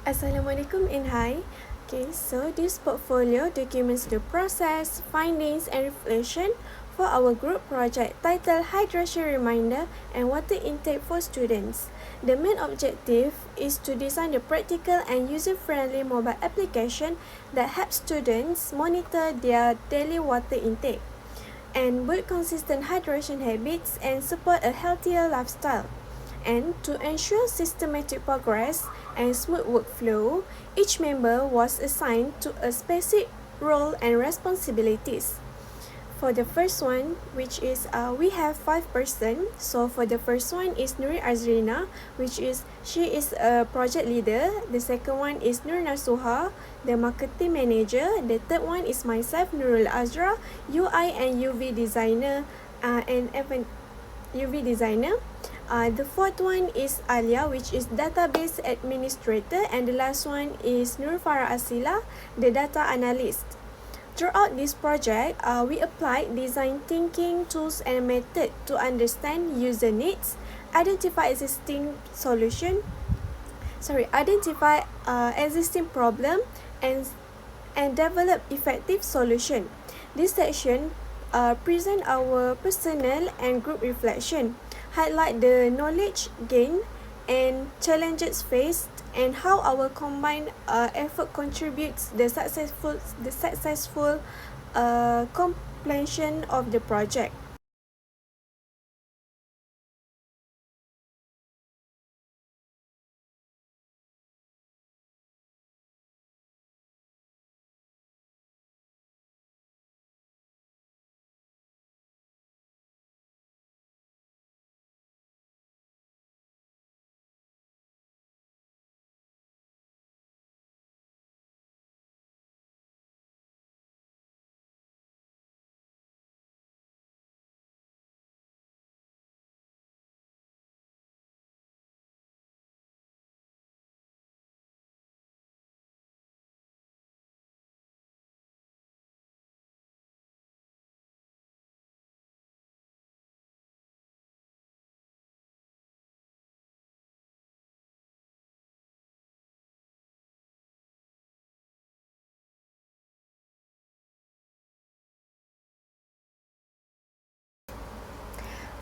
Assalamualaikum and hi. Okay, so this portfolio documents the process, findings, and reflection for our group project titled Hydration Reminder and Water Intake for Students. The main objective is to design a practical and user-friendly mobile application that helps students monitor their daily water intake and build consistent hydration habits and support a healthier lifestyle. And to ensure systematic progress and smooth workflow, each member was assigned to a specific role and responsibilities. For the first one, which is we have 5 person. So for the first one is Nuri Azrina, which is she is a project leader. The second one is Nur Nasuha, the marketing manager. The third one is myself, Nurul Azra, UI and UV designer, and UV designer. The fourth one is Alia, which is database administrator, and the last one is Nur Farah Asila, the data analyst. Throughout this project, we applied design thinking tools and method to understand user needs, identify existing problem, and develop effective solution. This section present our personal and group reflection, highlight the knowledge gained and challenges faced, and how our combined effort contributes the successful completion of the project.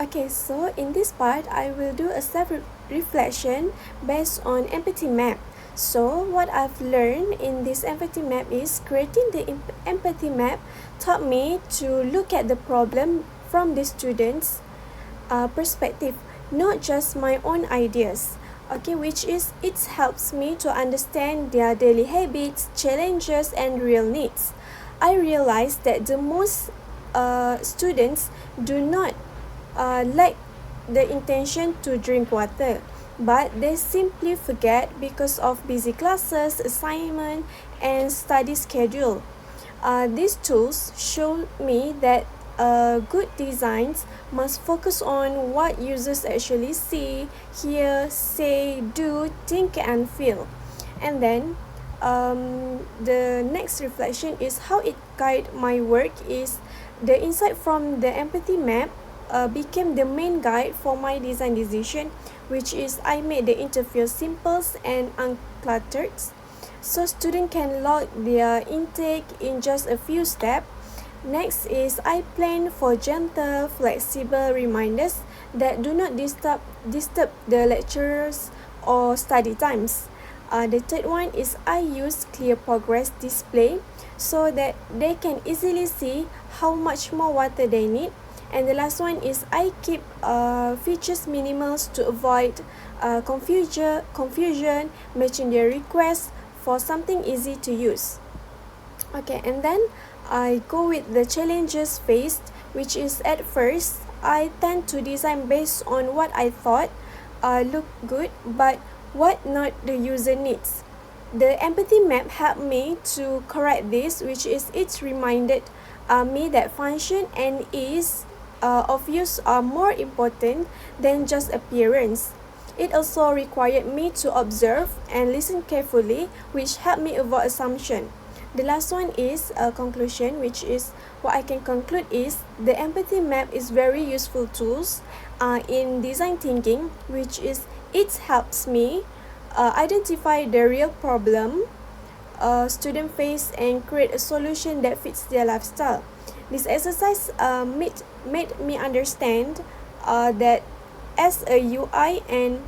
Okay, so in this part, I will do a self-reflection based on empathy map. So what I've learned in this empathy map is creating the empathy map taught me to look at the problem from the students' perspective, not just my own ideas. Okay, which is it helps me to understand their daily habits, challenges, and real needs. I realized that the most students do not lack the intention to drink water, but they simply forget because of busy classes, assignment, and study schedule. These tools show me that good designs must focus on what users actually see, hear, say, do, think, and feel. And then the next reflection is how it guide my work is the insight from the empathy map became the main guide for my design decision, which is I made the interface simple and uncluttered, so students can log their intake in just a few steps. Next is I plan for gentle, flexible reminders that do not disturb the lecturers or study times. The third one is I use clear progress display so that they can easily see how much more water they need. And the last one is I keep features minimals to avoid confusion, matching their requests for something easy to use. Okay, and then I go with the challenges faced, which is at first I tend to design based on what I thought look good, but what not the user needs. The empathy map helped me to correct this, which is it's reminded me that function and ease of use are more important than just appearance. It also required me to observe and listen carefully, which helped me avoid assumption. The last one is a conclusion, which is what I can conclude is the empathy map is very useful tools in design thinking, which is it helps me identify the real problem student face and create a solution that fits their lifestyle. This exercise made me understand that as a UI and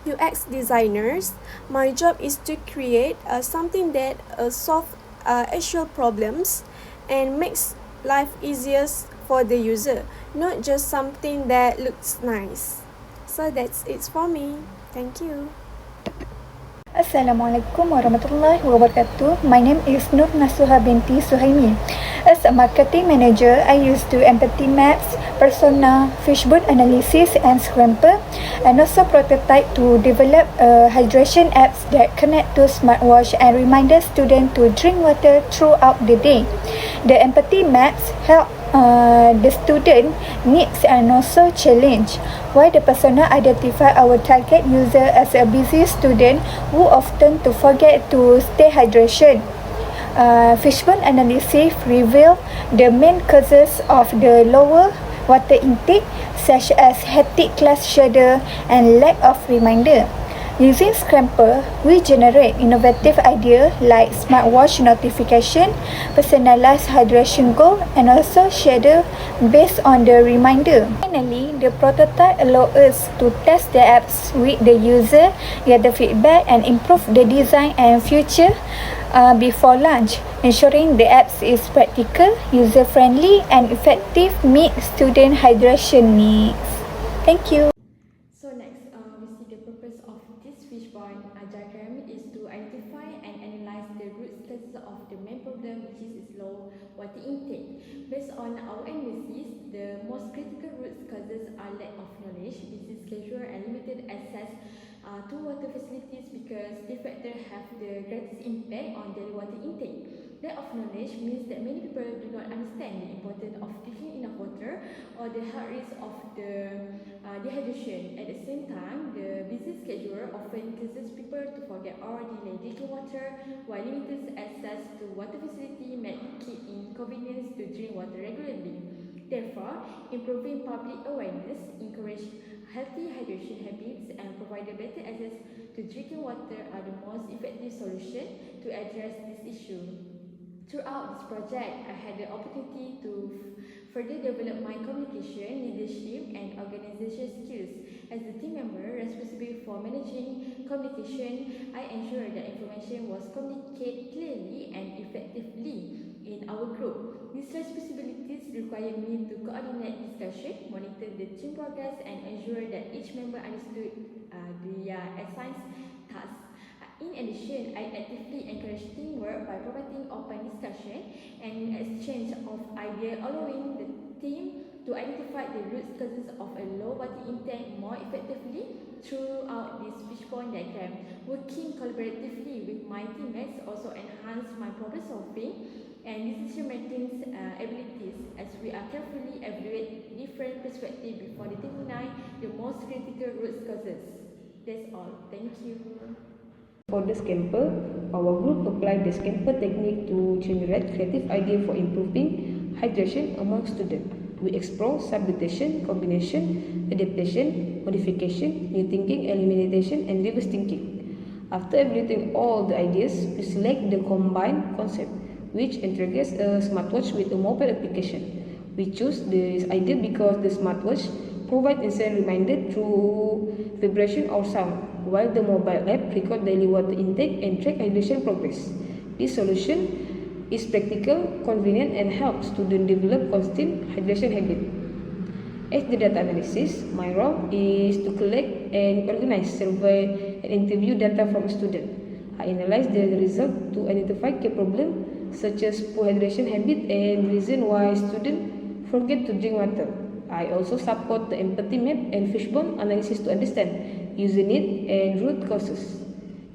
UX designers, my job is to create something that solves actual problems and makes life easier for the user, not just something that looks nice. So that's it for me. Thank you. Assalamualaikum warahmatullahi wabarakatuh. My name is Nur Nasuha binti Suhaimi. As a marketing manager, I used to empathy maps, persona, fishbone analysis and scramper, and also prototype to develop hydration apps that connect to smartwatch and remind students to drink water throughout the day. The empathy maps help the student needs and also challenge, while the persona identify our target user as a busy student who often to forget to stay hydration. Fishbone analysis reveal the main causes of the lower water intake, such as hectic class schedule and lack of reminder. Using Scramper, we generate innovative ideas like smartwatch notification, personalized hydration goal, and also schedule based on the reminder. Finally, the prototype allows us to test the apps with the user, gather feedback, and improve the design and feature before launch, ensuring the apps is practical, user-friendly, and effective meet student hydration needs. Thank you. So next, we see the purpose of this fishbone diagram is to identify and analyze the root causes of the main problem, which is low water intake. Based on our analysis, the most critical root causes are lack of knowledge, busy schedule, and limited access to water facilities, because these factors have the greatest impact on daily water intake. Lack of knowledge means that many people do not understand the importance of drinking enough water or the health risks of the dehydration. At the same time, the busy schedule often causes people to forget or delay drinking water, while limited access to water facility make it inconvenience to drink water regularly. Therefore, improving public awareness, encourage healthy hydration habits, and provide better access to drinking water are the most effective solution to address this issue. Throughout this project, I had the opportunity to further develop my communication, leadership, and organization skills. As the team member responsible for managing communication, I ensured that information was communicated clearly and effectively in our group. These responsibilities require me to coordinate discussion, monitor the team progress, and ensure that each member understood their assigned tasks. In addition, I actively encourage teamwork by providing open discussion and exchange of ideas, allowing the team to identify the root causes of a low water intake more effectively. Throughout this fishbone diagram, working collaboratively with my teammates also enhanced my problem solving and decision making abilities, as we are carefully evaluate different perspectives before determining the most critical root causes. That's all. Thank you. For the Scamper, our group applied the Scamper technique to generate creative ideas for improving hydration among students. We explore substitution, combination, adaptation, modification, new thinking, elimination, and reverse thinking. After evaluating all the ideas, we select the combined concept, which integrates a smartwatch with a mobile application. We choose this idea because the smartwatch provides instant reminder through vibration or sound, while the mobile app records daily water intake and track hydration progress. This solution is practical, convenient, and helps students develop constant hydration habit. As the data analysis, my role is to collect and organize, survey, and interview data from students. I analyze the result to identify key problems such as poor hydration habit and reason why students forget to drink water. I also support the empathy map and fishbone analysis to understand user need and root causes.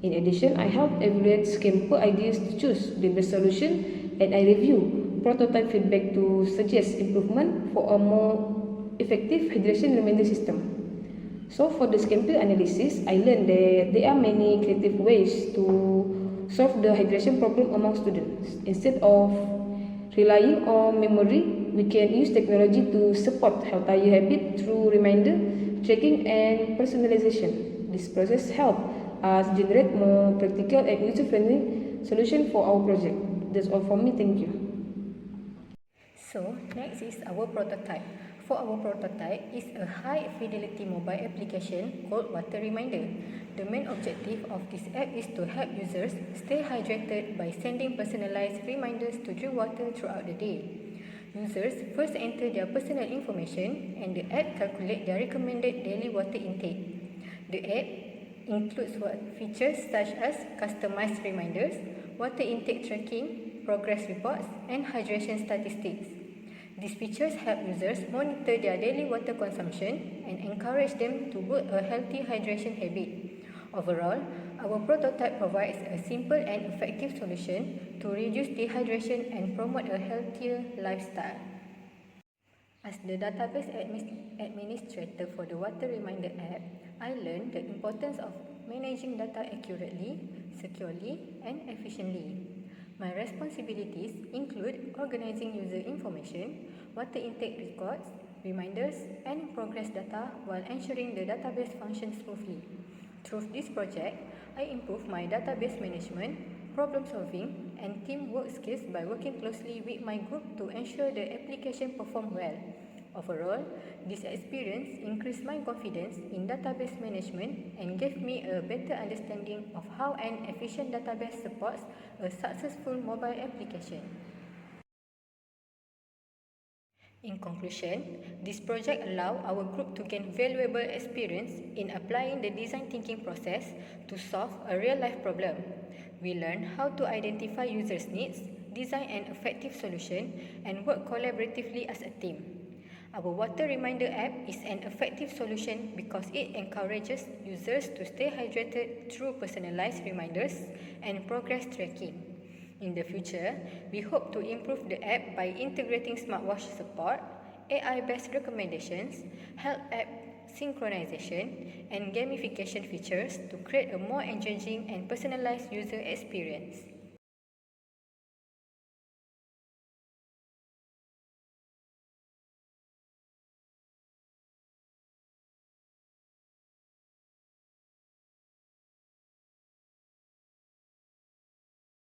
In addition, I help evaluate Scamper ideas to choose the best solution, and I review prototype feedback to suggest improvement for a more effective hydration reminder system. So for the Scamper analysis, I learned that there are many creative ways to solve the hydration problem among students. Instead of relying on memory, we can use technology to support healthier habits through reminder, tracking, and personalization. This process helps generate more practical and user-friendly solution for our project. That's all from me. Thank you. So next is our prototype. For our prototype is a high fidelity mobile application called Water Reminder. The main objective of this app is to help users stay hydrated by sending personalized reminders to drink water throughout the day. Users first enter their personal information and the app calculates their recommended daily water intake. The app includes features such as customized reminders, water intake tracking, progress reports, and hydration statistics. These features help users monitor their daily water consumption and encourage them to build a healthy hydration habit. Overall, our prototype provides a simple and effective solution to reduce dehydration and promote a healthier lifestyle. As the database administrator for the Water Reminder app, I learned the importance of managing data accurately, securely, and efficiently. My responsibilities include organizing user information, water intake records, reminders, and progress data while ensuring the database functions smoothly. Through this project, I improved my database management, problem solving, and teamwork skills by working closely with my group to ensure the application performed well. Overall, this experience increased my confidence in database management and gave me a better understanding of how an efficient database supports a successful mobile application. In conclusion, this project allowed our group to gain valuable experience in applying the design thinking process to solve a real-life problem. We learned how to identify users' needs, design an effective solution, and work collaboratively as a team. Our Water Reminder app is an effective solution because it encourages users to stay hydrated through personalized reminders and progress tracking. In the future, we hope to improve the app by integrating smartwatch support, AI-based recommendations, health app synchronization, and gamification features to create a more engaging and personalized user experience.